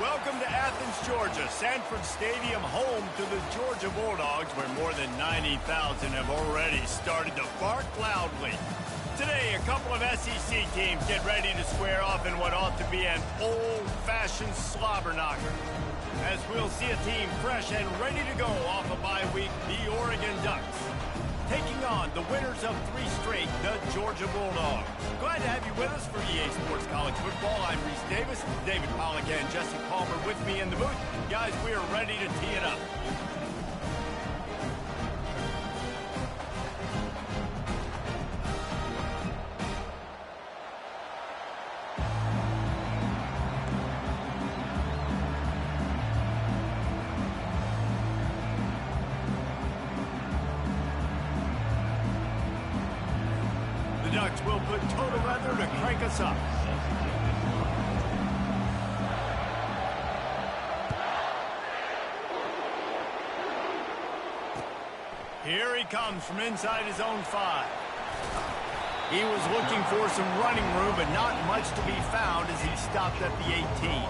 Welcome to Athens, Georgia, Sanford Stadium, home to the Georgia Bulldogs, where more than 90,000 have already started to bark loudly. Today, a couple of SEC teams get ready to square off in what ought to be an old-fashioned slobber knocker. As we'll see a team fresh and ready to go off a bye week, the Oregon Ducks, taking on the winners of 3 straight, the Georgia Bulldogs. Glad to have you with us for EA Sports College Football. I'm Reese Davis, David Pollack and Jesse Palmer with me in the booth. Guys, we are ready to tee it up. The Ducks will put total leather to crank us up. Here he comes from inside his own 5. He was looking for some running room, but not much to be found as he stopped at the 18.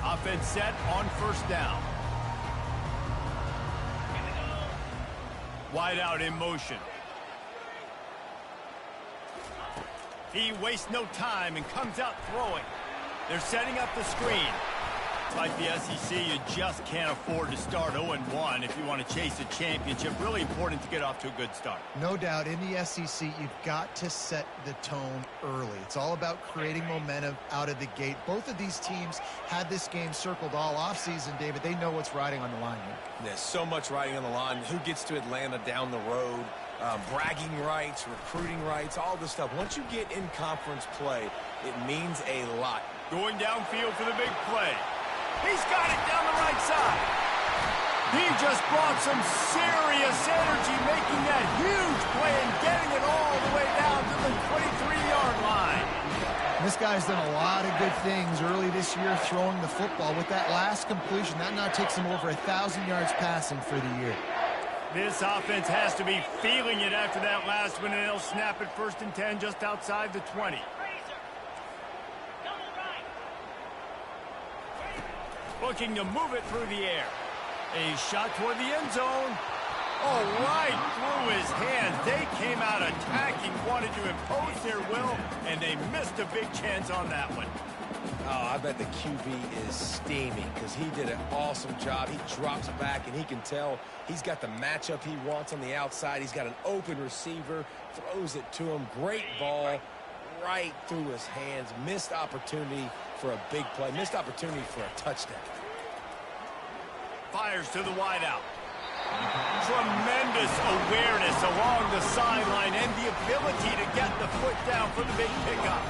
Offense set on first down. Wide out in motion. He wastes no time and comes out throwing. They're setting up the screen. Like the SEC, you just can't afford to start 0-1 if you want to chase a championship. Really important to get off to a good start. No doubt, in the SEC, you've got to set the tone early. It's all about creating momentum out of the gate. Both of these teams had this game circled all offseason, David. They know what's riding on the line here. There's so much riding on the line. Who gets to Atlanta down the road? Bragging rights, recruiting rights, all this stuff. Once you get in conference play, it means a lot. Going downfield for the big play. He's got it down the right side. He just brought some serious energy, making that huge play and getting it all the way down to the 23-yard line. This guy's done a lot of good things early this year throwing the football. With that last completion, that now takes him over 1,000 yards passing for the year. This offense has to be feeling it after that last one, and they'll snap it 1st and 10 just outside the 20. Looking to move it through the air. A shot toward the end zone. Oh, right through his hands. They came out attacking, wanted to impose their will, and they missed a big chance on that one. Oh, I bet the QB is steaming because he did an awesome job. He drops back, and he can tell he's got the matchup he wants on the outside. He's got an open receiver, throws it to him. Great ball right through his hands. Missed opportunity for a big play. Missed opportunity for a touchdown. Fires to the wideout. Tremendous awareness along the sideline and the ability to get the foot down for the big pickup.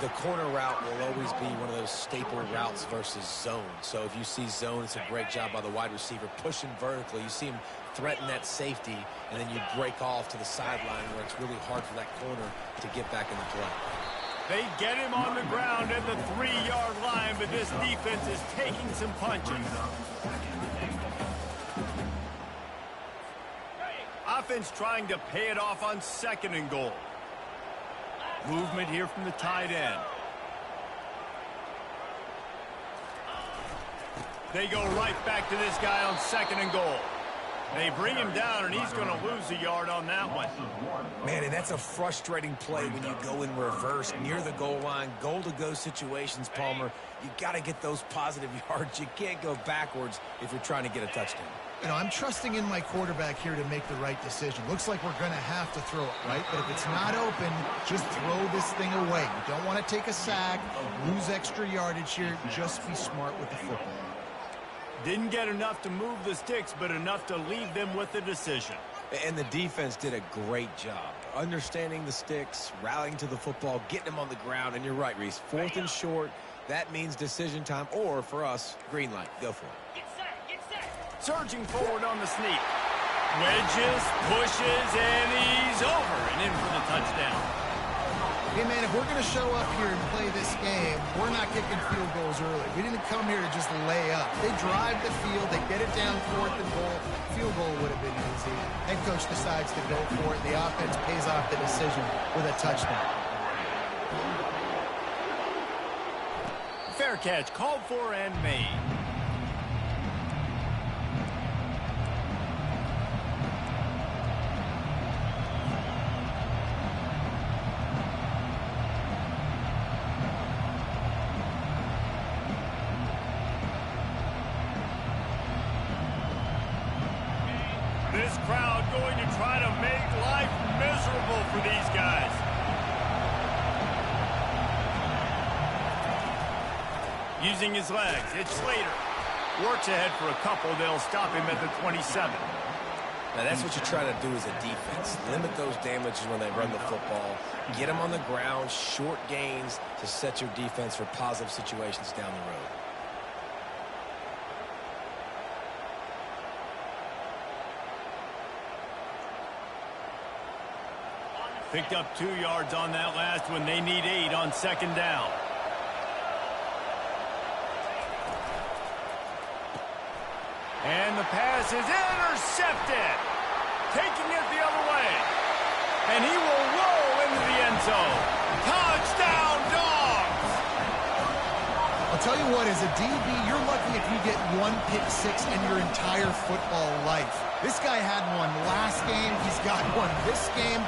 The corner route will always be one of those staple routes versus zone. So if you see zone, it's a great job by the wide receiver pushing vertically. You see him threaten that safety, and then you break off to the sideline where it's really hard for that corner to get back in the play. They get him on the ground at the 3-yard line, but this defense is taking some punches. Offense trying to pay it off on 2nd and goal. Movement here from the tight end. They go right back to this guy on 2nd and goal. They bring him down, and he's going to lose a yard on that one. Man, and that's a frustrating play when you go in reverse near the goal line. Goal-to-go situations, Palmer. You got to get those positive yards. You can't go backwards if you're trying to get a touchdown. You know, I'm trusting in my quarterback here to make the right decision. Looks like we're going to have to throw it, right? But if it's not open, just throw this thing away. You don't want to take a sack, lose extra yardage here. Just be smart with the football. Didn't get enough to move the sticks, but enough to leave them with the decision. And the defense did a great job. Understanding the sticks, rallying to the football, getting them on the ground. And you're right, Reese. 4th and short, that means decision time. Or, for us, green light. Go for it. Surging forward on the sneak. Wedges, pushes, and he's over and in for the touchdown. Hey, man, if we're going to show up here and play this game, we're not kicking field goals early. We didn't come here to just lay up. They drive the field. They get it down 4th and goal. Field goal would have been easy. Head coach decides to go for it. The offense pays off the decision with a touchdown. Fair catch called for and made. This crowd going to try to make life miserable for these guys. Using his legs, it's Slater. Works ahead for a couple. They'll stop him at the 27. Now, that's what you try to do as a defense. Limit those damages when they run the football. Get them on the ground, short gains to set your defense for positive situations down the road. Picked up 2 yards on that last one. They need 8 on 2nd down. And the pass is intercepted. Taking it the other way. And he will roll into the end zone. Touchdown, Dogs! I'll tell you what, as a DB, you're lucky if you get 1 pick 6 in your entire football life. This guy had one last game. He's got one this game.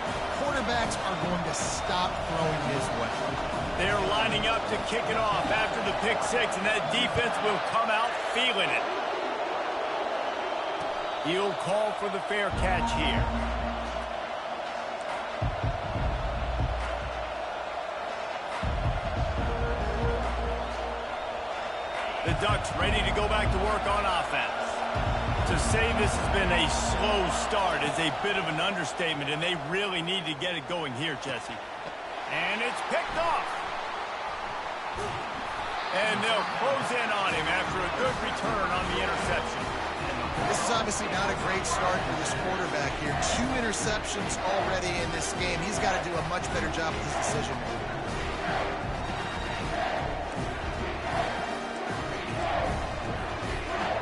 Quarterbacks are going to stop throwing his way. They're lining up to kick it off after the pick 6, and that defense will come out feeling it. He'll call for the fair catch here. The Ducks ready to go back to work on offense. To say this has been a slow start is a bit of an understatement, and they really need to get it going here, Jesse. And it's picked off. And they'll close in on him after a good return on the interception. This is obviously not a great start for this quarterback here. 2 interceptions already in this game. He's got to do a much better job with his decision making.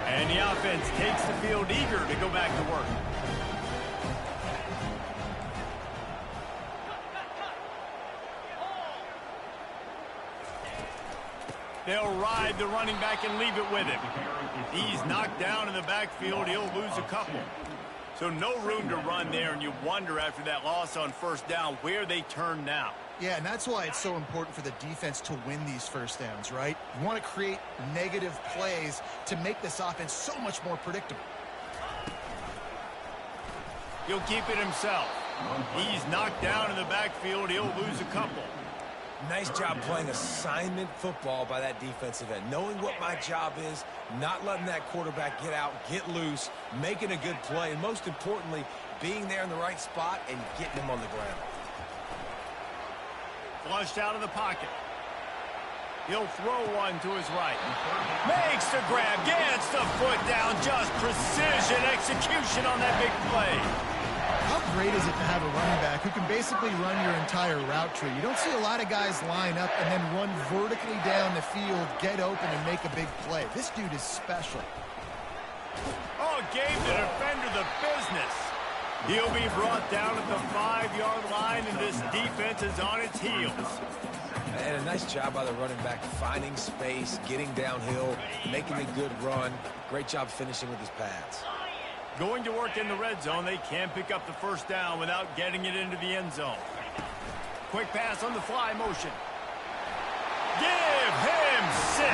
And the offense takes the field eager to go back to work. They'll ride the running back and leave it with him. He's knocked down in the backfield. He'll lose a couple. So no room to run there, and you wonder after that loss on 1st down where they turn now. Yeah, and that's why it's so important for the defense to win these 1st downs, right? You want to create negative plays to make this offense so much more predictable. He'll keep it himself. He's knocked down in the backfield. He'll lose a couple. Nice job playing assignment football by that defensive end. Knowing what my job is, not letting that quarterback get out, get loose, making a good play, and most importantly, being there in the right spot and getting him on the ground. Flushed out of the pocket. He'll throw one to his right. Makes the grab, gets the foot down, just precision execution on that big play. How great is it to have a running back who can basically run your entire route tree? You don't see a lot of guys line up and then run vertically down the field, get open, and make a big play. This dude is special. Oh, gave the defender the business. He'll be brought down at the 5-yard line, and this defense is on its heels. And a nice job by the running back, finding space, getting downhill, making a good run. Great job finishing with his pads. Going to work in the red zone, they can't pick up the 1st down without getting it into the end zone. Quick pass on the fly motion. Give him 6.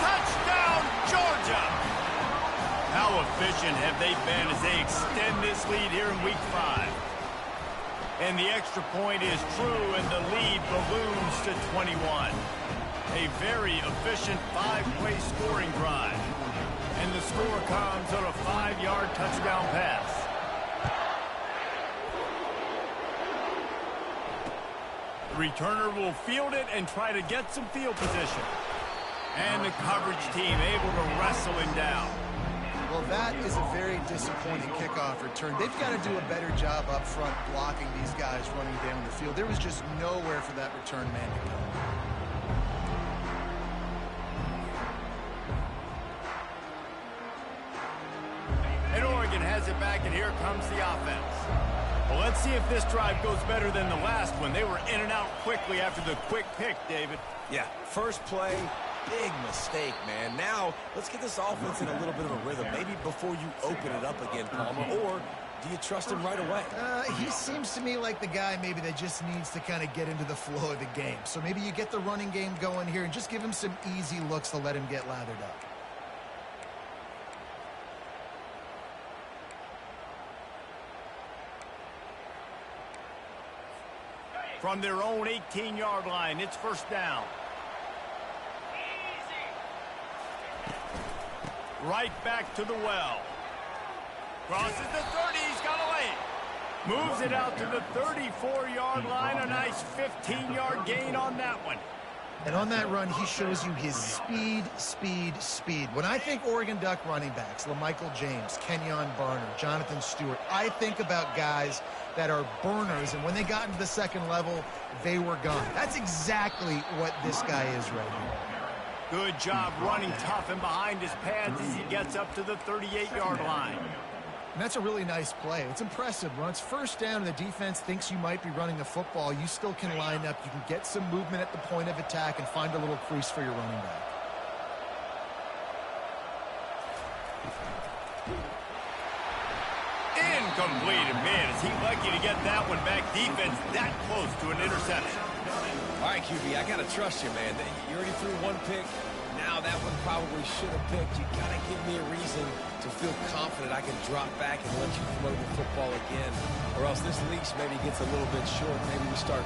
Touchdown, Georgia! How efficient have they been as they extend this lead here in Week 5? And the extra point is true, and the lead balloons to 21. A very efficient 5-play scoring drive. And the score comes on a 5-yard touchdown pass. The returner will field it and try to get some field position. And the coverage team able to wrestle him down. Well, Well, that is a very disappointing kickoff return. They've got to do a better job up front blocking these guys running down the field. There was just nowhere for that return man to go. And Oregon has it back, and here comes the offense. Well, let's see if this drive goes better than the last one. They were in and out quickly after the quick pick, David. Yeah, first play, big mistake, man. Now, let's get this offense in a little bit of a rhythm. Maybe before you open it up again, Palmer, or do you trust him right away? He seems to me like the guy maybe that just needs to kind of get into the flow of the game. So maybe you get the running game going here and just give him some easy looks to let him get lathered up. From their own 18-yard line, it's first down. Right back to the well. Crosses the 30, he's got away. Moves it out to the 34-yard line, a nice 15-yard gain on that one. And on that run, he shows you his speed, speed, speed. When I think Oregon Duck running backs, LaMichael James, Kenyon Barner, Jonathan Stewart, I think about guys that are burners, and when they got into the second level, they were gone. That's exactly what this guy is right here. Good job running tough and behind his pads as he gets up to the 38-yard line. And that's a really nice play. It's impressive. When it's first down and the defense thinks you might be running the football, you still can line up. You can get some movement at the point of attack and find a little crease for your running back. Incomplete, and man, is he lucky to get that one back. Defense that close to an interception. All right, QB, I got to trust you, man. You already threw one pick. Now that one probably should have picked. You got to give me a reason to feel confident I can drop back and let you throw the football again. Or else this leash maybe gets a little bit short. Maybe we start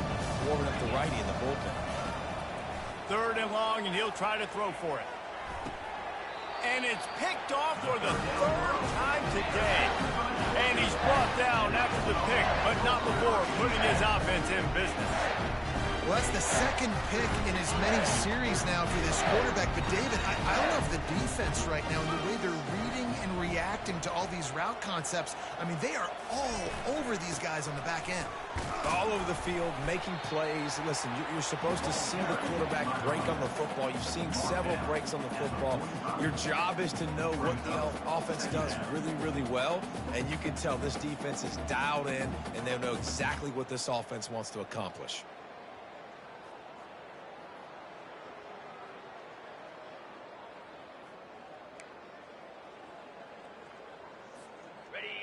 warming up the righty in the bullpen. Third and long, and he'll try to throw for it. And it's picked off for the third time today. And he's brought down after the pick, but not before putting his offense in business. Well, that's the second pick in as many series now for this quarterback. But, David, I don't know if the defense right now and the way they're reading and reacting to all these route concepts, I mean, they are all over these guys on the back end. All over the field, making plays. Listen, you're supposed to see the quarterback break on the football. You've seen several breaks on the football. Your job is to know what the offense does really, really well. And you can tell this defense is dialed in, and they know exactly what this offense wants to accomplish.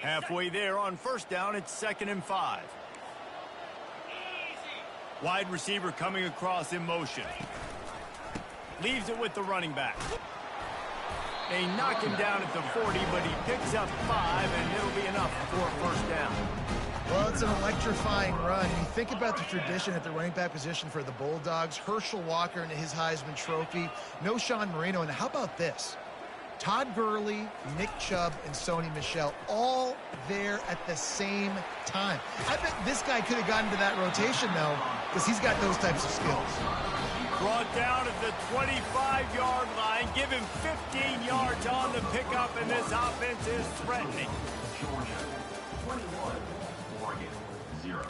Halfway there on first down, it's 2nd and 5. Wide receiver coming across in motion. Leaves it with the running back. They knock him down at the 40, but he picks up 5, and it'll be enough for a first down. Well, it's an electrifying run. You think about the tradition at the running back position for the Bulldogs. Herschel Walker and his Heisman Trophy. No Sean Marino. And how about this? Todd Gurley, Nick Chubb, and Sony Michel all there at the same time. I bet this guy could have gotten to that rotation, though, because he's got those types of skills. Brought down at the 25-yard line. Give him 15 yards on the pickup, and this offense is threatening. Georgia, 21, Oregon, 0.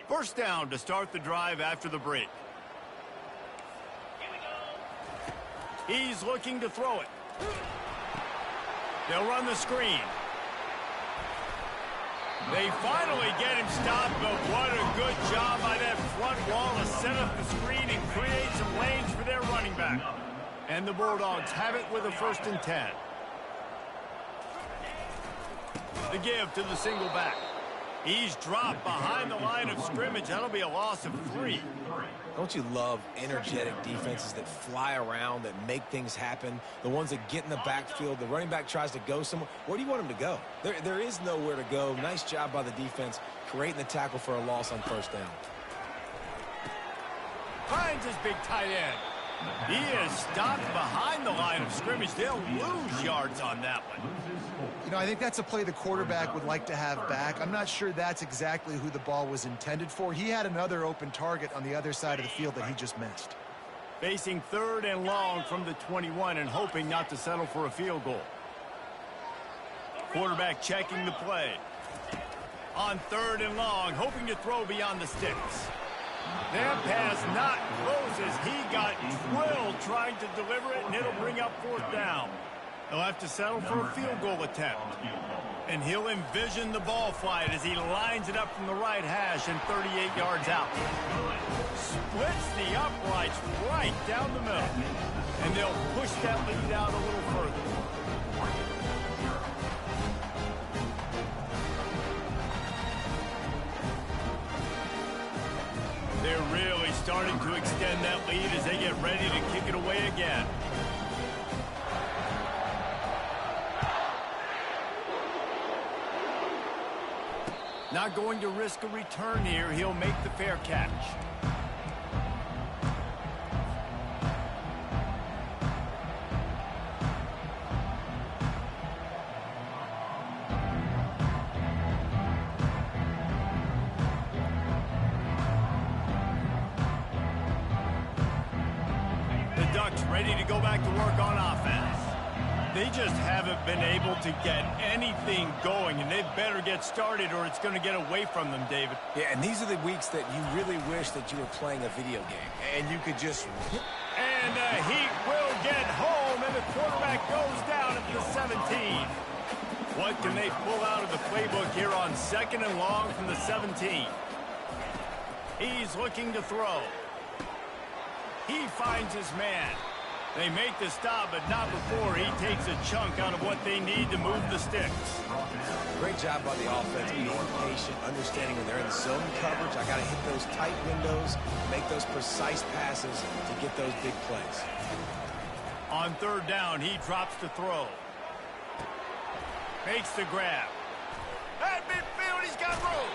First down to start the drive after the break. He's looking to throw it. They'll run the screen. They finally get him stopped, but what a good job by that front wall to set up the screen and create some lanes for their running back. And the Bulldogs have it with a 1st and 10. The give to the single back. He's dropped behind the line of scrimmage. That'll be a loss of 3. Don't you love energetic defenses that fly around, that make things happen? The ones that get in the backfield, the running back tries to go somewhere. Where do you want him to go? There is nowhere to go. Nice job by the defense creating the tackle for a loss on first down. Finds his big tight end. He is stopped behind the line of scrimmage. They'll lose yards on that one. You know, I think that's a play the quarterback would like to have back. I'm not sure that's exactly who the ball was intended for. He had another open target on the other side of the field that he just missed. Facing 3rd and long from the 21 and hoping not to settle for a field goal. Quarterback checking the play. On 3rd and long, hoping to throw beyond the sticks. That pass not close as he got drilled trying to deliver it, and it'll bring up 4th down. He'll have to settle for a field goal attempt. And he'll envision the ball flight as he lines it up from the right hash and 38 yards out. Splits the uprights right down the middle. And they'll push that lead out a little further. They're really starting to extend that lead as they get ready to kick it away again. Not going to risk a return here. He'll make the fair catch. The Ducks ready to go back to work on offense. They just haven't been able to get anything going, and they better get started or it's going to get away from them, David. Yeah, and these are the weeks that you really wish that you were playing a video game, and you could just... And the Heat will get home, and the quarterback goes down at the 17. What can they pull out of the playbook here on 2nd and long from the 17? He's looking to throw. He finds his man. They make the stop, but not before he takes a chunk out of what they need to move the sticks. Great job by the offense, being patient, understanding when they're in zone coverage. I got to hit those tight windows, make those precise passes to get those big plays. On 3rd down, he drops the throw. Makes the grab. At midfield, he's got room.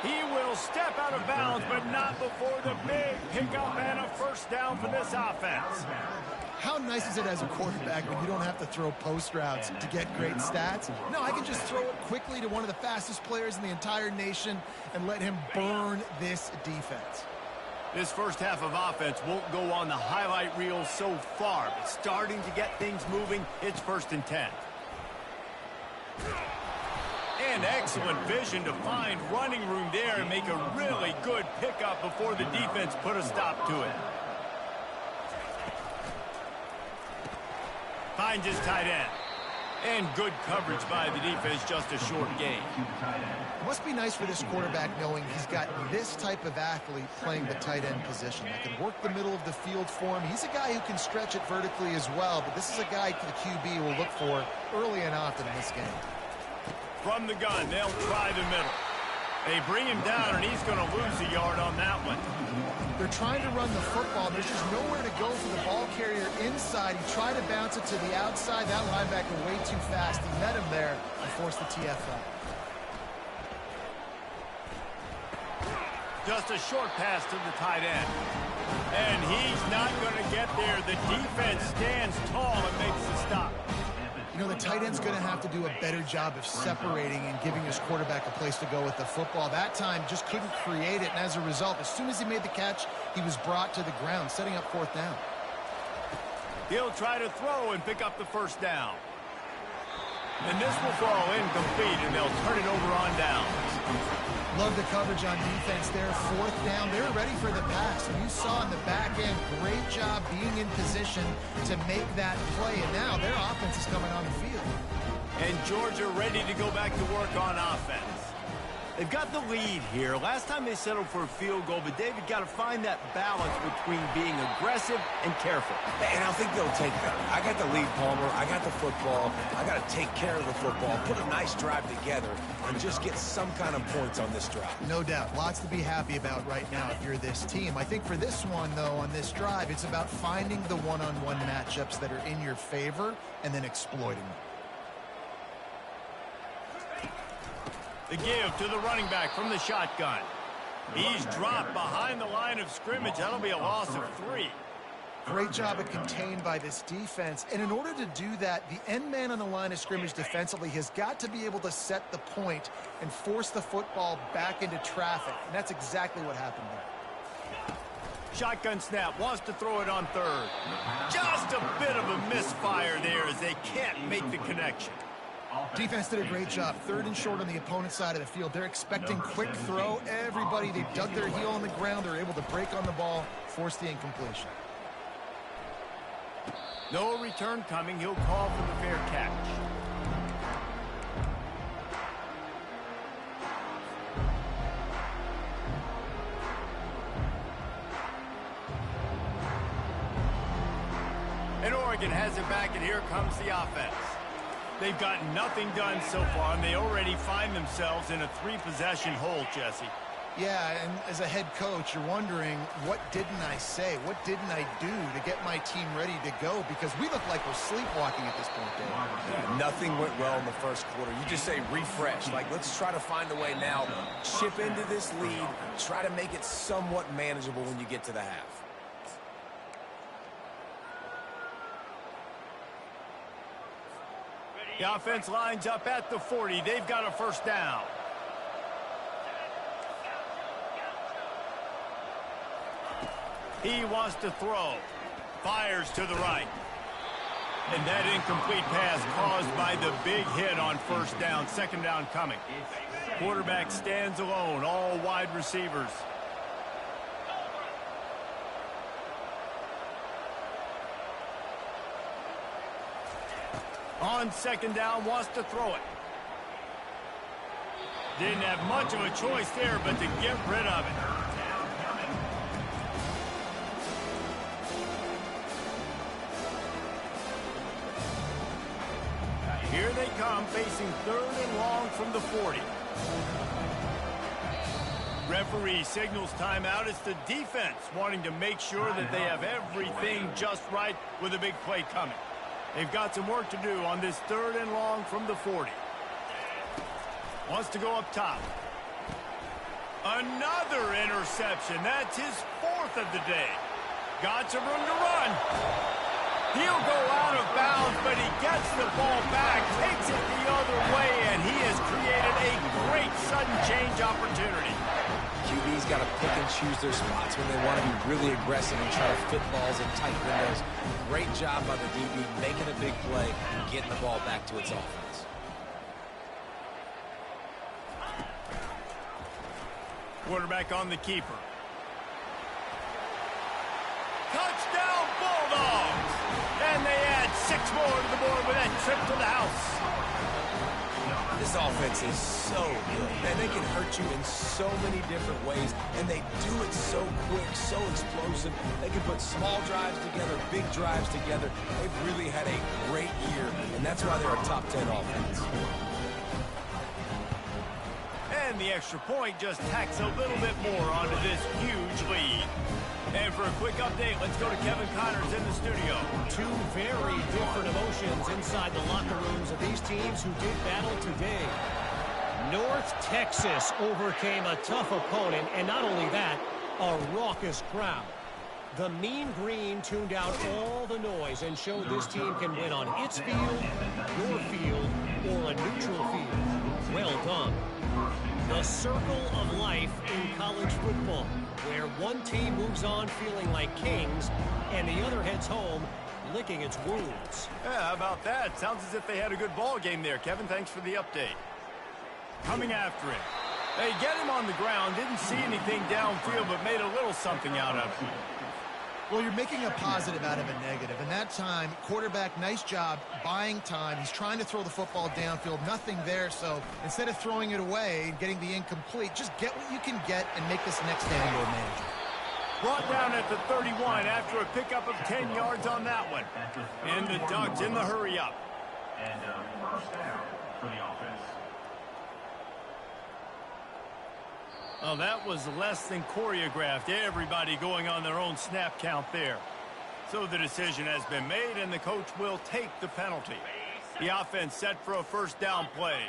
He will step out of bounds, but not before the big pickup and a 1st down for this offense. How nice is it as a quarterback when you don't have to throw post routes to get great stats? No, I can just throw it quickly to one of the fastest players in the entire nation and let him burn this defense. This first half of offense won't go on the highlight reel so far, but starting to get things moving, it's 1st and 10. And excellent vision to find running room there and make a really good pickup before the defense put a stop to it. Finds his tight end. And good coverage by the defense, just a short gain. It must be nice for this quarterback knowing he's got this type of athlete playing the tight end position that can work the middle of the field for him. He's a guy who can stretch it vertically as well, but this is a guy the QB will look for early and often in this game. From the gun, they'll try the middle. They bring him down, and he's going to lose a yard on that one. They're trying to run the football. There's just nowhere to go for the ball carrier inside. He tried to bounce it to the outside. That linebacker way too fast. He met him there and forced the TFL. Just a short pass to the tight end. And he's not going to get there. The defense stands tall and makes the stop. You know, the tight end's going to have to do a better job of separating and giving his quarterback a place to go with the football. That time just couldn't create it, and as a result, as soon as he made the catch, he was brought to the ground, setting up 4th down. He'll try to throw and pick up the 1st down. And this will fall incomplete, and they'll turn it over on downs. Love the coverage on defense there. 4th down. They're ready for the pass. And you saw in the back end, great job being in position to make that play. And now their offense is coming on the field. And Georgia ready to go back to work on offense. They've got the lead here. Last time they settled for a field goal, but David got to find that balance between being aggressive and careful. And I think they'll take that. I got the lead, Palmer. I got the football. I got to take care of the football, put a nice drive together, and just get some kind of points on this drive. No doubt. Lots to be happy about right now if you're this team. I think for this one, though, on this drive, it's about finding the one-on-one matchups that are in your favor and then exploiting them. The give to the running back from the shotgun. He's dropped behind the line of scrimmage. That'll be a loss of 3. Great job of contained by this defense. And in order to do that, the end man on the line of scrimmage defensively has got to be able to set the point and force the football back into traffic. And that's exactly what happened there. Shotgun snap, wants to throw it on third. Just a bit of a misfire there as they can't make the connection. Defense did a great job. 3rd and short on the opponent's side of the field. They're expecting quick throw. Everybody, they dug their heel on the ground. They're able to break on the ball, force the incompletion. No return coming. He'll call for the fair catch. And Oregon has it back, and here comes the offense. They've gotten nothing done so far, and they already find themselves in a 3-possession hole, Jesse. Yeah, and as a head coach, you're wondering, what didn't I say? What didn't I do to get my team ready to go? Because we look like we're sleepwalking at this point, Dave. Yeah, nothing went well in the first quarter. You just say refresh. Like, let's try to find a way now. Chip into this lead. Try to make it somewhat manageable when you get to the half. The offense lines up at the 40. They've got a first down. He wants to throw. Fires to the right. And that incomplete pass caused by the big hit on first down. 2nd down coming. Quarterback stands alone. All wide receivers. On 2nd down, wants to throw it. Didn't have much of a choice there, but to get rid of it. Here they come, facing 3rd and long from the 40. Referee signals timeout. It's the defense wanting to make sure that they have everything just right with a big play coming. They've got some work to do on this 3rd and long from the 40. Wants to go up top. Another interception. That's his 4th of the day. Got some room to run. He'll go out of bounds, but he gets the ball back, takes it the other way, and he has created a great sudden change opportunity. QB's got to pick and choose their spots when they want to be really aggressive and try to fit balls in tight windows. Great job by the DB making a big play and getting the ball back to its offense. Quarterback on the keeper. Touchdown Bulldogs! And they add 6 more to the board with that trip to the house. This offense is so good, and they can hurt you in so many different ways, and they do it so quick, so explosive. They can put small drives together, big drives together. They've really had a great year, and that's why they're a top 10 offense. And the extra point just tacks a little bit more onto this huge lead. And for a quick update, let's go to Kevin Connors in the studio. 2 very different emotions inside the locker rooms of these teams who did battle today. North Texas overcame a tough opponent, and not only that, a raucous crowd. The Mean Green tuned out all the noise and showed this team can win on its field, your field, or a neutral field. Well done. The circle of life in college football, where one team moves on feeling like kings and the other heads home licking its wounds. Yeah, how about that? Sounds as if they had a good ball game there. Kevin, thanks for the update. Coming after him. They get him on the ground, didn't see anything downfield, but made a little something out of it. Well, you're making a positive out of a negative. And that time, quarterback, nice job buying time. He's trying to throw the football downfield. Nothing there. So instead of throwing it away and getting the incomplete, just get what you can get and make this next down more manageable. Brought down at the 31 after a pickup of 10 yards on that one. And the Ducks in the hurry-up. And first down for the offense. Oh, that was less than choreographed. Everybody going on their own snap count there. So the decision has been made, and the coach will take the penalty. The offense set for a first down play.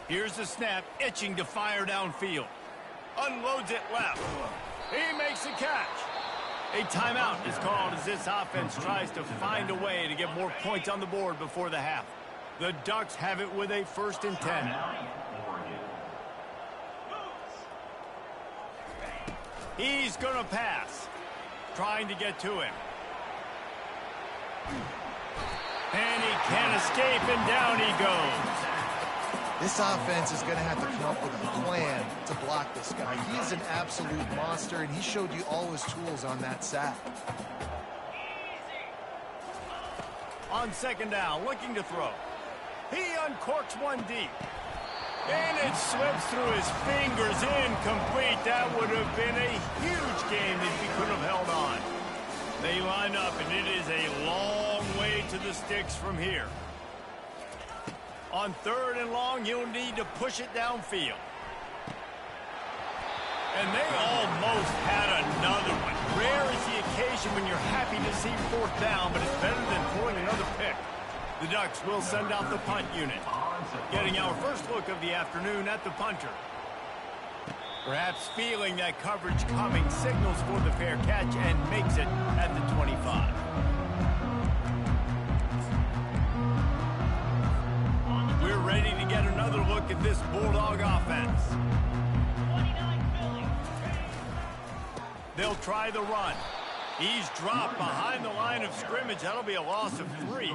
Here's the snap, itching to fire downfield. Unloads it left. He makes the catch. A timeout is called as this offense tries to find a way to get more points on the board before the half. The Ducks have it with a 1st and 10. He's going to pass. Trying to get to him. And he can't escape, and down he goes. This offense is going to have to come up with a plan to block this guy. He is an absolute monster, and he showed you all his tools on that sack. On 2nd down, looking to throw. He uncorks one deep. And it slips through his fingers, incomplete. That would have been a huge game if he could have held on. They line up, and it is a long way to the sticks from here. On 3rd and long, you'll need to push it downfield. And they almost had another one. Rare is the occasion when you're happy to see 4th down, but it's better than throwing another pick. The Ducks will send out the punt unit. Getting our first look of the afternoon at the punter. Perhaps feeling that coverage coming, signals for the fair catch and makes it at the 25. We're ready to get another look at this Bulldog offense. They'll try the run. He's dropped behind the line of scrimmage. That'll be a loss of 3.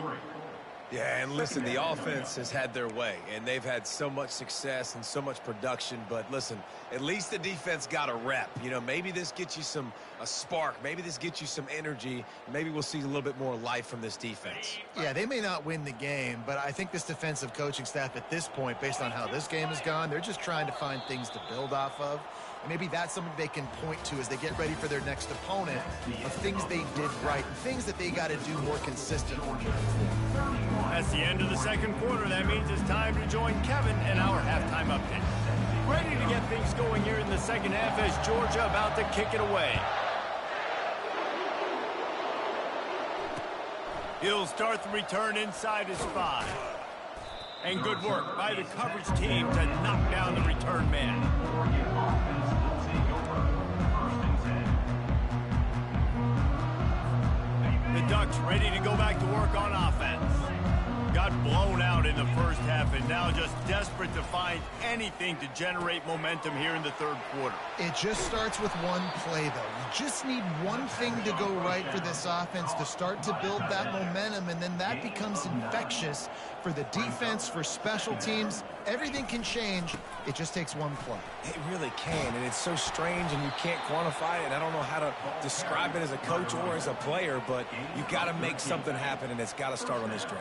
Yeah, and listen, the offense has had their way, and they've had so much success and so much production. But listen, at least the defense got a rep. You know, maybe this gets you a spark. Maybe this gets you some energy. Maybe we'll see a little bit more life from this defense. Yeah, they may not win the game, but I think this defensive coaching staff at this point, based on how this game has gone, they're just trying to find things to build off of. And maybe that's something they can point to as they get ready for their next opponent, of things they did right and things that they got to do more consistently. That's the end of the 2nd quarter. That means it's time to join Kevin and our halftime update. Ready to get things going here in the 2nd half as Georgia about to kick it away. He'll start the return inside his 5. And good work by the coverage team to knock down the return man. The Ducks ready to go back to work on offense. Got blown out in the 1st half and now just desperate to find anything to generate momentum here in the 3rd quarter. It just starts with one play, though. You just need one thing to go right for this offense to start to build that momentum, and then that becomes infectious for the defense, for special teams. Everything can change. It just takes one play. It really can, and it's so strange, and you can't quantify it, and I don't know how to describe it as a coach or as a player, but you got to make something happen, and it's got to start on this drive.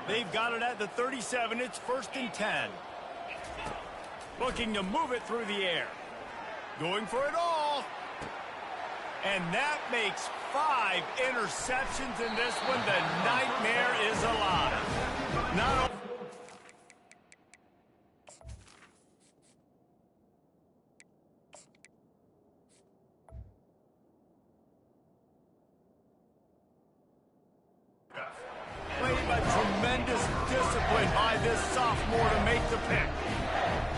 They've got it at the 37. It's 1st and 10. Looking to move it through the air. Going for it all. And that makes 5 interceptions in this one. The nightmare is alive. Not only but tremendous discipline by this sophomore to make the pick.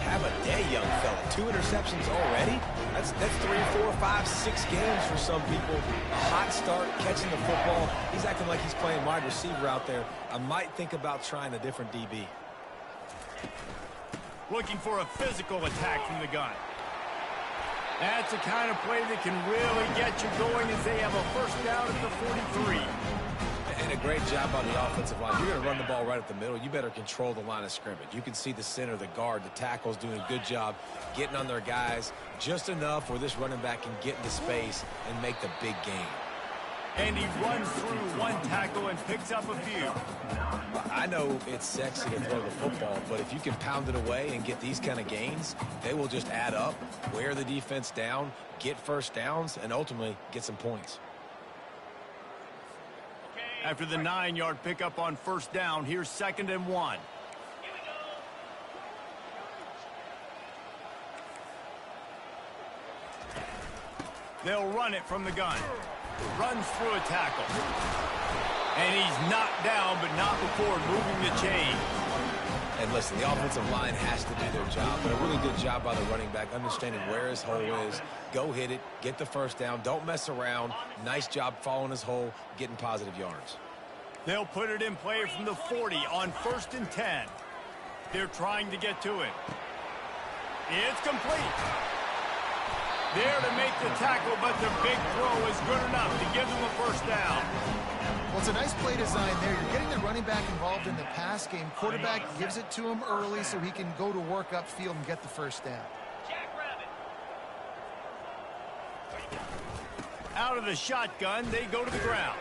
Have a day, young fella. 2 interceptions already? That's 3, 4, 5, 6 games for some people. A hot start, catching the football. He's acting like he's playing wide receiver out there. I might think about trying a different DB. Looking for a physical attack from the gun. That's the kind of play that can really get you going as they have a 1st down at the 43. And a great job on the offensive line. You're going to run the ball right up the middle. You better control the line of scrimmage. You can see the center, the guard, the tackles doing a good job getting on their guys just enough where this running back can get into space and make the big game. And he runs through one tackle and picks up a few. I know it's sexy to throw the football, but if you can pound it away and get these kind of gains, they will just add up, wear the defense down, get 1st downs, and ultimately get some points. After the 9-yard pickup on 1st down, here's 2nd and 1. They'll run it from the gun. Runs through a tackle. And he's knocked down, but not before moving the chain. And listen, the offensive line has to do their job, but a really good job by the running back, understanding where his hole is. Go hit it, get the first down, don't mess around. Nice job following his hole, getting positive yards. They'll put it in play from the 40 on 1st and 10. They're trying to get to it. It's complete. There to make the tackle, but the big throw is good enough to give them a first down. Well, it's a nice play design there. You're getting the running back involved in the pass game. Quarterback gives it to him early so he can go to work upfield and get the first down. Out of the shotgun, they go to the ground.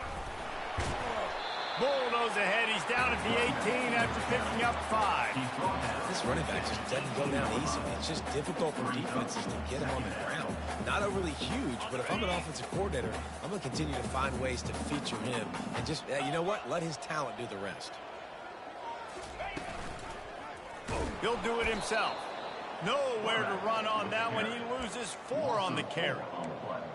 Bulldoze ahead. He's down at the 18 after picking up 5. This running back just doesn't go down easily. It's just difficult for defenses to get him on the ground. Not overly huge, but if I'm an offensive coordinator, I'm going to continue to find ways to feature him. And just, you know what? Let his talent do the rest. He'll do it himself. Nowhere to run on that one. He loses 4 on the carry.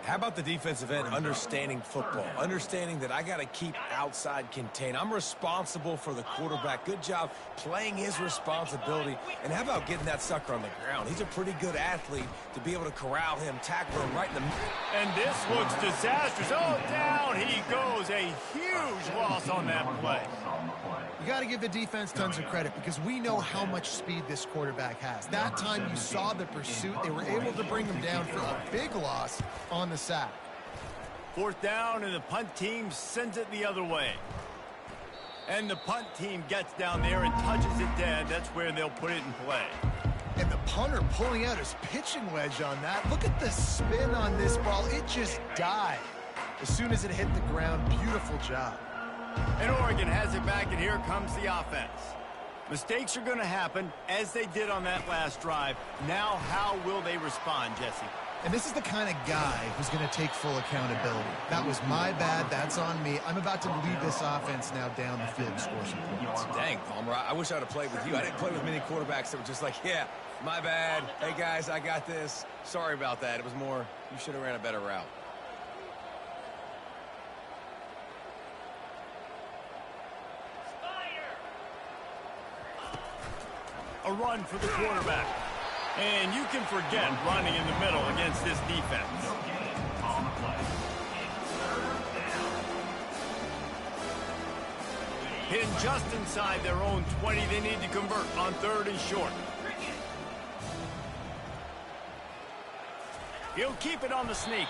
How about the defensive end understanding football, understanding that I got to keep outside contain. I'm responsible for the quarterback. Good job playing his responsibility. And how about getting that sucker on the ground? He's a pretty good athlete to be able to corral him, tackle him right in the middle. And this looks disastrous. Oh, down he goes. A huge loss on that play. You got to give the defense tons of credit because we know how much speed this quarterback has. That time you saw the pursuit. They were able to bring him down for a big loss on the sack. 4th down, and the punt team sends it the other way. And the punt team gets down there and touches it dead. That's where they'll put it in play. And the punter pulling out his pitching wedge on that. Look at the spin on this ball. It just died as soon as it hit the ground. Beautiful job. And Oregon has it back, and here comes the offense. Mistakes are going to happen, as they did on that last drive. Now, how will they respond, Jesse? And this is the kind of guy who's going to take full accountability. That was my bad. That's on me. I'm about to lead this offense now down the field and score some points. Dang, Palmer, I wish I would have played with you. I didn't play with many quarterbacks that were just like, yeah, my bad. Hey, guys, I got this. Sorry about that. It was more, you should have ran a better route. A run for the quarterback. And you can forget running in the middle against this defense. Pinned just inside their own 20. They need to convert on 3rd and short. He'll keep it on the sneak.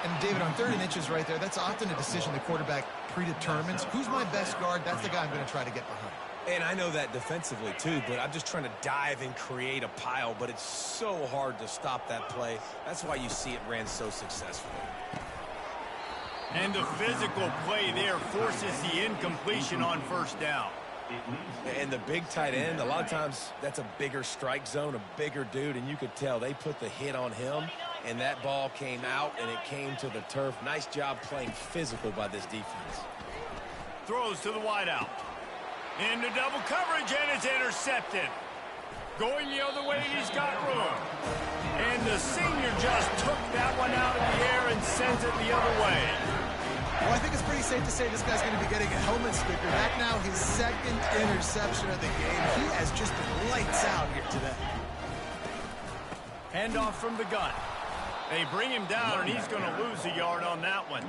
And David, on 3rd and inches right there, that's often a decision the quarterback predetermines. Who's my best guard? That's the guy I'm going to try to get behind. And I know that defensively, too, but I'm just trying to dive and create a pile, but it's so hard to stop that play. That's why you see it ran so successfully. And the physical play there forces the incompletion on 1st down. And the big tight end, a lot of times that's a bigger strike zone, a bigger dude, and you could tell they put the hit on him, and that ball came out, and it came to the turf. Nice job playing physical by this defense. Throws to the wideout. Into double coverage, and it's intercepted. Going the other way, he's got room. And the senior just took that one out of the air and sends it the other way. Well, I think it's pretty safe to say this guy's going to be getting a helmet sticker. That now his 2nd interception of the game. He has just been lights out here today. Handoff from the gun. They bring him down, and he's going to lose a yard on that one.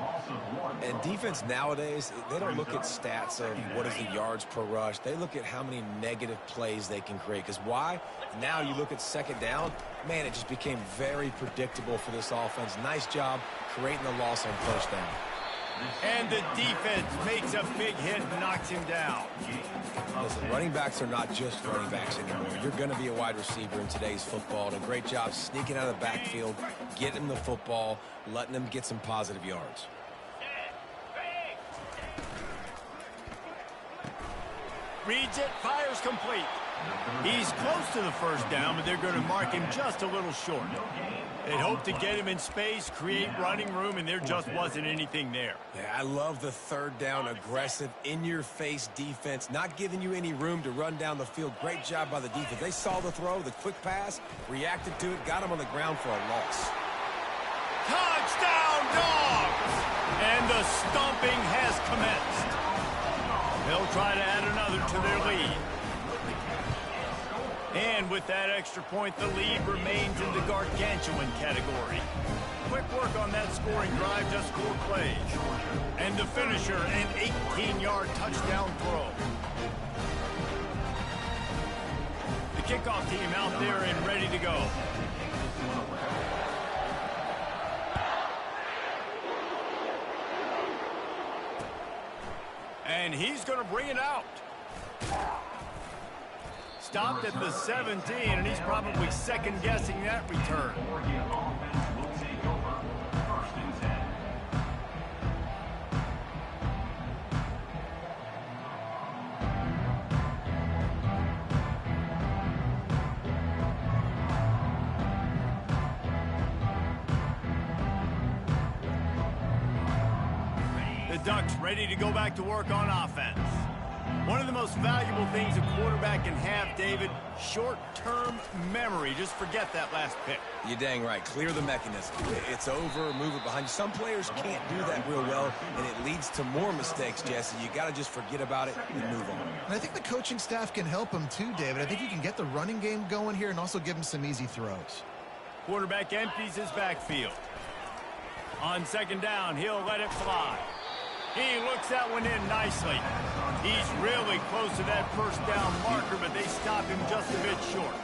And defense nowadays, they don't look at stats of what is the yards per rush. They look at how many negative plays they can create. Because why? Now you look at 2nd down, man, it just became very predictable for this offense. Nice job creating the loss on 1st down. And the defense makes a big hit and knocks him down. Listen, running backs are not just running backs anymore. You're going to be a wide receiver in today's football. And a great job sneaking out of the backfield, getting the football, letting them get some positive yards. Reads it, fires complete. He's close to the 1st down, but they're going to mark him just a little short. They'd hope to get him in space, create running room, and there just wasn't anything there. Yeah, I love the 3rd down, aggressive, in-your-face defense, not giving you any room to run down the field. Great job by the defense. They saw the throw, the quick pass, reacted to it, got him on the ground for a loss. Touchdown, Dogs! And the stomping has commenced. They'll try to add another to their lead. And with that extra point, the lead remains in the gargantuan category. Quick work on that scoring drive, just 4 plays. And the finisher, an 18-yard touchdown throw. The kickoff team out there and ready to go. And he's going to bring it out. Stopped at the 17, and he's probably second-guessing that return. The Ducks ready to go back to work on offense. One of the most valuable things a quarterback can have, David, short-term memory. Just forget that last pick. You're dang right. Clear the mechanism. It's over, move it behind you. Some players can't do that real well, and it leads to more mistakes, Jesse. You got to just forget about it and move on. And I think the coaching staff can help him too, David. I think you can get the running game going here and also give him some easy throws. Quarterback empties his backfield. On second down, he'll let it fly. He looks that one in nicely. He's really close to that first down marker, but they stop him just a bit short.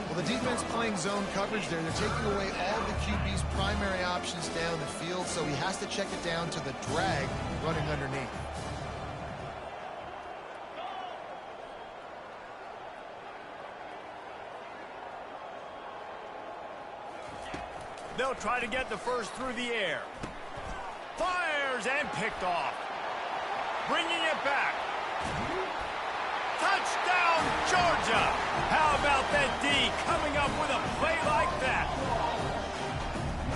Well, the defense playing zone coverage there. They're taking away all the QB's primary options down the field, so he has to check it down to the drag running underneath. They'll try to get the first through the air. Fires and picked off. Bringing it back. Touchdown, Georgia! How about that D coming up with a play like that?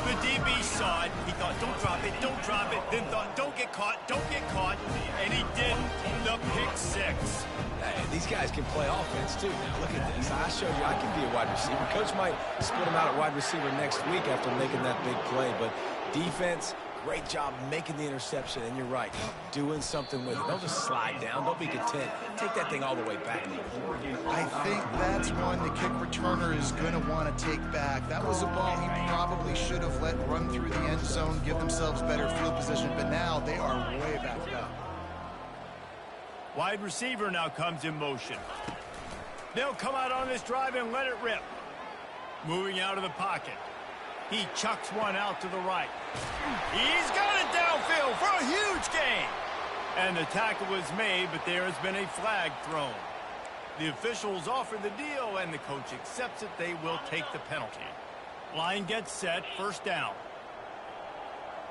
The DB saw it. He thought, don't drop it, don't drop it. Then thought, don't get caught, don't get caught. And he didn't. The pick six. Hey, these guys can play offense, too. Now, look at this. I showed you I can be a wide receiver. Coach might split him out at wide receiver next week after making that big play. But defense, great job making the interception. And you're right, doing something with it. Don't just slide down. Don't be content. Take that thing all the way back. I think that's one the kick returner is going to want to take back. That was a ball he probably should have let run through the end zone, give themselves better field position. But now they are way back up. Wide receiver now comes in motion. They'll come out on this drive and let it rip. Moving out of the pocket. He chucks one out to the right. He's got it downfield for a huge gain. And the tackle was made, but there has been a flag thrown. The officials offer the deal, and the coach accepts it. They will take the penalty. Line gets set, first down.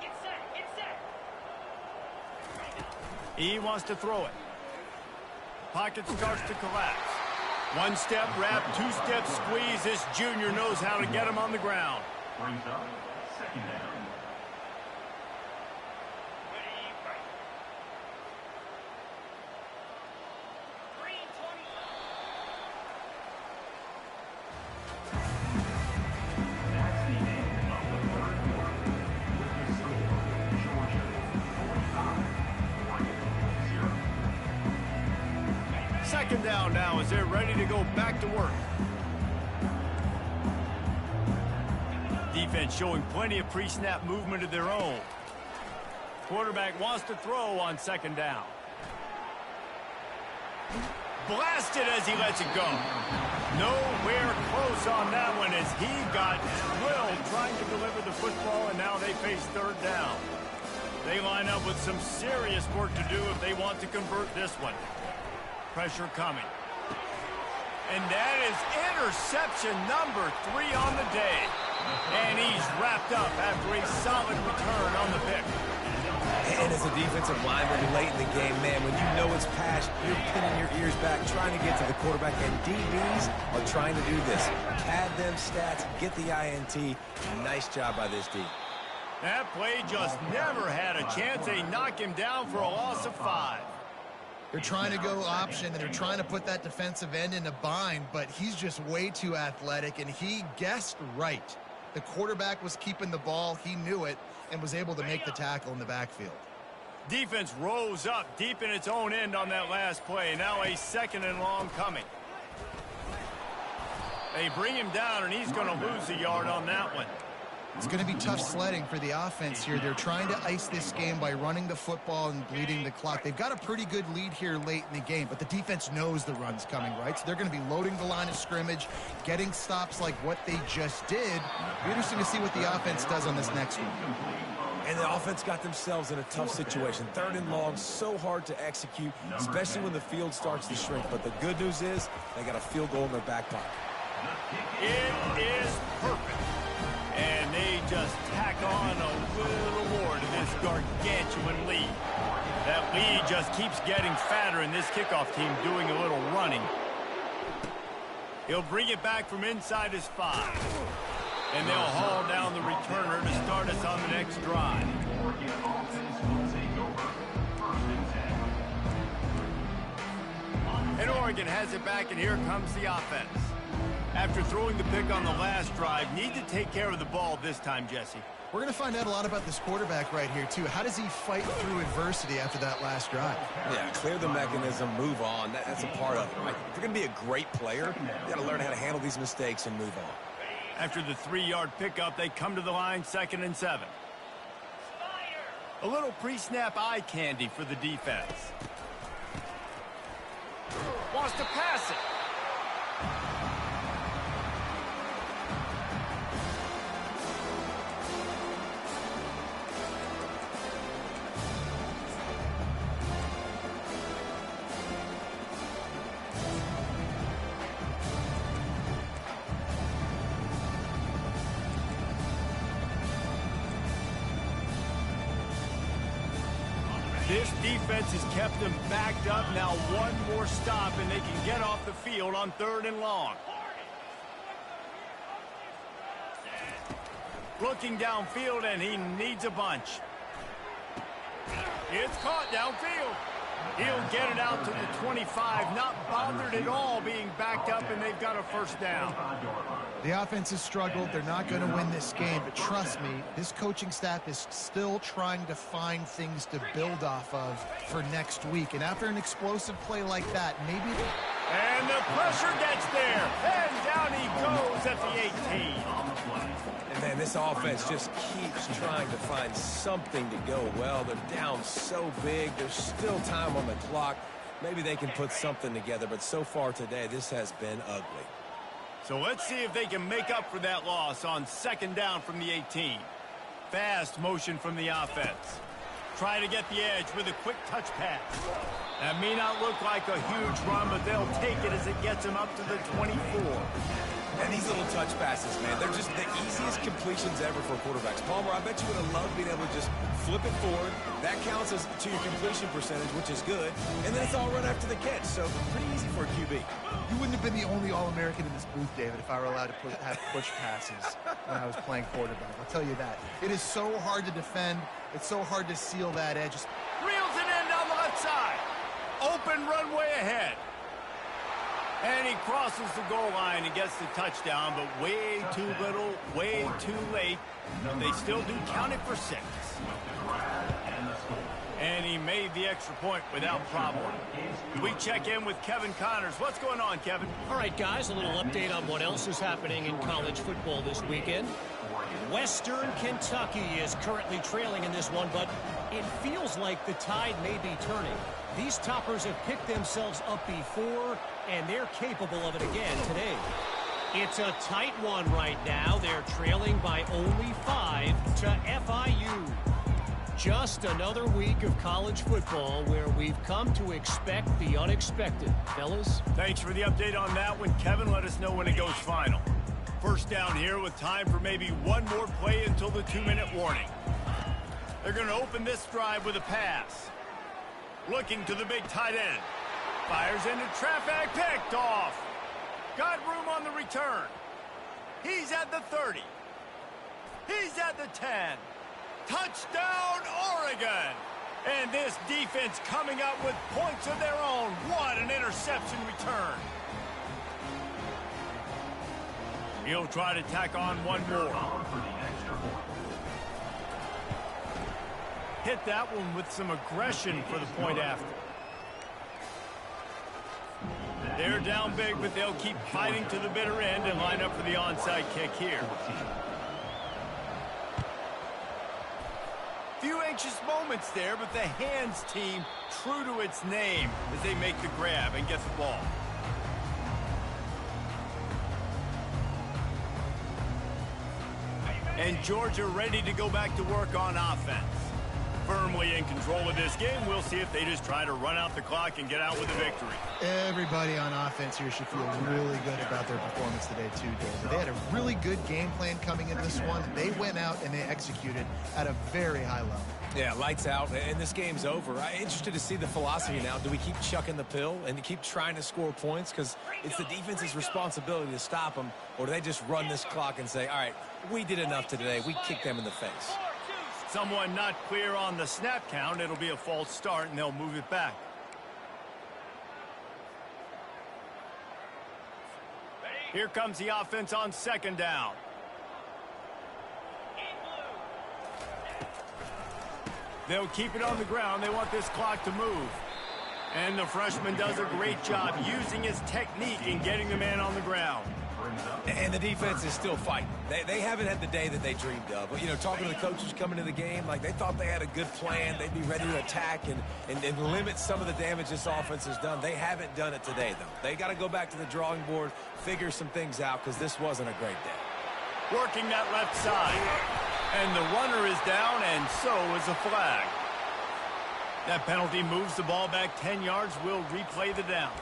Get set. He wants to throw it. Pocket starts to collapse. One step wrap, 2 step squeeze. This junior knows how to get him on the ground. Brings up second down. That's the end of the third quarter. The score, Georgia 45, Oregon 0. Second down now as they're ready to go back to work. Defense showing plenty of pre-snap movement of their own. Quarterback wants to throw on second down. Blasted as he lets it go. Nowhere close on that one as he got drilled trying to deliver the football, and now they face third down. They line up with some serious work to do if they want to convert this one. Pressure coming. And that is interception number 3 on the day. And he's wrapped up after a solid return on the pick. And as a defensive lineman late in the game, man, when you know it's passed, you're pinning your ears back, trying to get to the quarterback, and DBs are trying to do this. Pad them stats, get the INT. Nice job by this D. That play just never had a chance. They knock him down for a loss of 5. They're trying to go option, and they're trying to put that defensive end in a bind, but he's just way too athletic, and he guessed right. The quarterback was keeping the ball. He knew it and was able to make the tackle in the backfield. Defense rose up deep in its own end on that last play. Now a second and long coming. They bring him down, and he's going to lose a yard on that one. It's going to be tough sledding for the offense here. They're trying to ice this game by running the football and bleeding the clock. They've got a pretty good lead here late in the game, but the defense knows the run's coming, right? So they're going to be loading the line of scrimmage, getting stops like what they just did. It'll be interesting to see what the offense does on this next one. And the offense got themselves in a tough situation. 3rd and long, so hard to execute, especially when the field starts to shrink. But the good news is they got a field goal in their back pocket. It is perfect. And they just tack on a little more to this gargantuan lead. That lead just keeps getting fatter, and this kickoff team doing a little running. He'll bring it back from inside his 5. And they'll haul down the returner to start us on the next drive. And Oregon has it back, and here comes the offense. After throwing the pick on the last drive, need to take care of the ball this time, Jesse. We're going to find out a lot about this quarterback right here, too. How does he fight through adversity after that last drive? Yeah, clear the mechanism, move on. That's a part of it, right? If you're going to be a great player, you got to learn how to handle these mistakes and move on. After the 3-yard pickup, they come to the line, 2nd and 7. A little pre-snap eye candy for the defense. Wants to pass it. This defense has kept them backed up. Now one more stop, and they can get off the field on 3rd and long. Looking downfield, and he needs a bunch. It's caught downfield. He'll get it out to the 25, not bothered at all being backed up, and they've got a 1st down. The offense has struggled. They're not going to win this game, but trust me, this coaching staff is still trying to find things to build off of for next week. And after an explosive play like that, maybe... And the pressure gets there, and down he goes at the 18. And man, this offense just keeps trying to find something to go well. They're down so big. There's still time on the clock. Maybe they can put something together, but so far today, this has been ugly. So let's see if they can make up for that loss on 2nd down from the 18. Fast motion from the offense. Try to get the edge with a quick touch pass. That may not look like a huge run, but they'll take it as it gets them up to the 24. And these little touch passes, man, they're just the easiest completions ever for quarterbacks. Palmer, I bet you would have loved being able to just flip it forward. That counts as to your completion percentage, which is good. And then it's all run after the catch, so pretty easy for a QB. You wouldn't have been the only All-American in this booth, David, if I were allowed to have push passes when I was playing quarterback. I'll tell you that. It is so hard to defend. It's so hard to seal that edge. Reels it in down the left side. Open runway ahead. And he crosses the goal line and gets the touchdown, but way too little, way too late. They still do count it for 6. And he made the extra point without problem. We check in with Kevin Connors. What's going on, Kevin? All right, guys, a little update on what else is happening in college football this weekend. Western Kentucky is currently trailing in this one, but it feels like the tide may be turning. These toppers have picked themselves up before, and they're capable of it again today. It's a tight one right now. They're trailing by only 5 to FIU. Just another week of college football where we've come to expect the unexpected. Fellas? Thanks for the update on that one, Kevin. Let us know when it goes final. 1st down here with time for maybe one more play until the 2-minute warning. They're going to open this drive with a pass. Looking to the big tight end. Fires into traffic, picked off. Got room on the return. He's at the 30. He's at the 10. Touchdown, Oregon. And this defense coming up with points of their own. What an interception return. He'll try to tack on one more. Hit that one with some aggression for the point after. They're down big, but they'll keep fighting to the bitter end and line up for the onside kick here. Few anxious moments there, but the hands team true to its name as they make the grab and get the ball. And Georgia ready to go back to work on offense. Firmly in control of this game. We'll see if they just try to run out the clock and get out with a victory. Everybody on offense here should feel really good about their performance today too, David. They had a really good game plan coming into this one. They went out and they executed at a very high level. Yeah, lights out, and this game's over. I'm interested to see the philosophy now. Do we keep chucking the pill and keep trying to score points? Because it's the defense's responsibility to stop them, or do they just run this clock and say, all right, we did enough today. We kicked them in the face. Someone not clear on the snap count. It'll be a false start, and they'll move it back. Here comes the offense on second down. They'll keep it on the ground. They want this clock to move. And the freshman does a great job using his technique in getting the man on the ground. And the defense is still fighting. They haven't had the day that they dreamed of. But, you know, talking to the coaches coming to the game, like they thought they had a good plan. They'd be ready to attack and limit some of the damage this offense has done. They haven't done it today, though. They got to go back to the drawing board, figure some things out, because this wasn't a great day. Working that left side. And the runner is down, and so is the flag. That penalty moves the ball back 10 yards. We'll replay the down.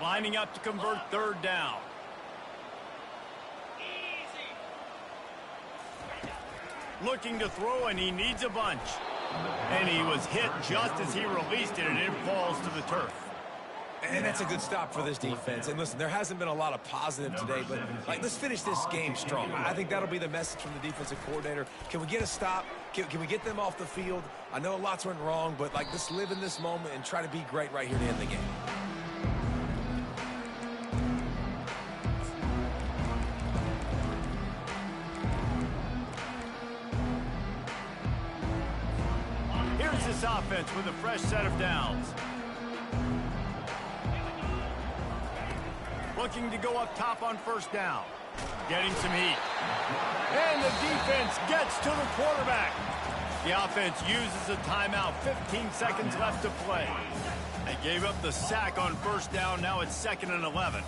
Lining up to convert third down. Looking to throw, and he needs a bunch. And he was hit just as he released it, and it falls to the turf. And that's a good stop for this defense. And listen, there hasn't been a lot of positive today, but like, let's finish this game strong. I think that'll be the message from the defensive coordinator. Can we get a stop? Can we get them off the field? I know lots went wrong, but like, let's live in this moment and try to be great right here to end the game. Here's this offense with a fresh set of downs. Looking to go up top on first down. Getting some heat. And the defense gets to the quarterback. The offense uses a timeout. 15 seconds left to play. They gave up the sack on first down. Now it's 2nd and 11.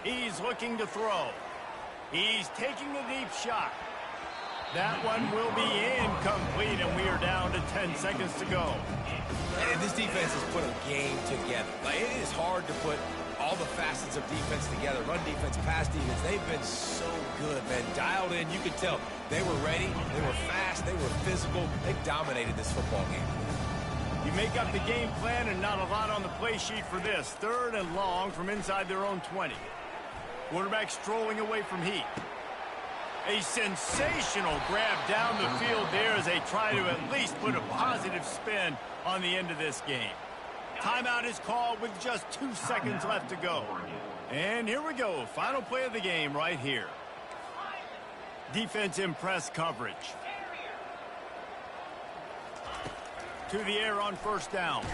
He's looking to throw. He's taking a deep shot. That one will be incomplete, and we are down to 10 seconds to go. And this defense has put a game together. Like, it is hard to put all the facets of defense together. Run defense, pass defense. They've been so good, man. Dialed in. You could tell they were ready. They were fast. They were physical. They dominated this football game. You make up the game plan and not a lot on the play sheet for this. 3rd and long from inside their own 20. Quarterback strolling away from heat. A sensational grab down the field there as they try to at least put a positive spin on the end of this game. Timeout is called with just 2 seconds left to go. And here we go. Final play of the game right here. Defense in press coverage. To the air on first down.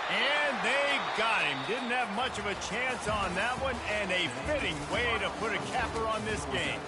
And they got him. Didn't have much of a chance on that one, and a fitting way to put a capper on this game.